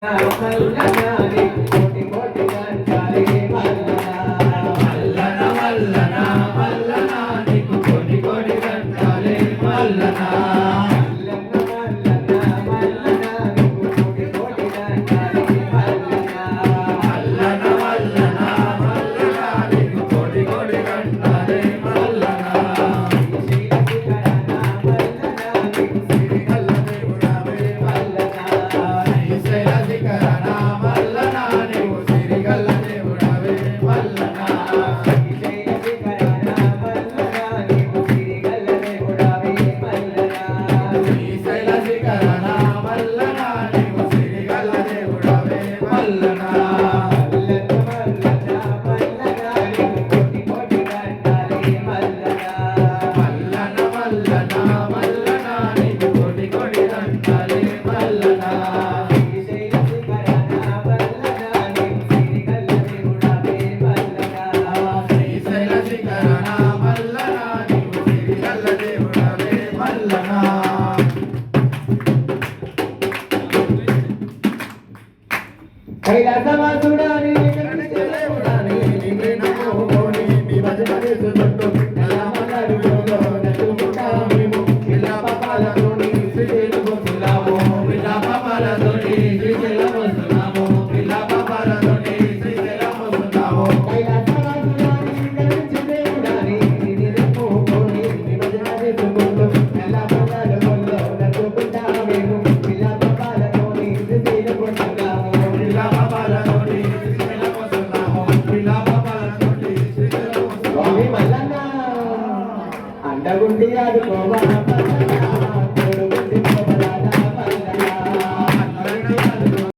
కోటి కోటి గంటాలే మల్లన మల్లన మల్లన నీకు కోటి కోటి గంటాలే మల్లన కైలాసవాసుడాని కరుణించలేవుడాని నిన్నే నమ్ముకోని నీ భజననే సుజట్టు నల్లమల్లాడు గోలో నట్టుకుంటామేమో ఇలా పాపాలతోని శ్రీశైలం వస్తున్నాము ఇలా పాపాలతోని శ్రీశైలం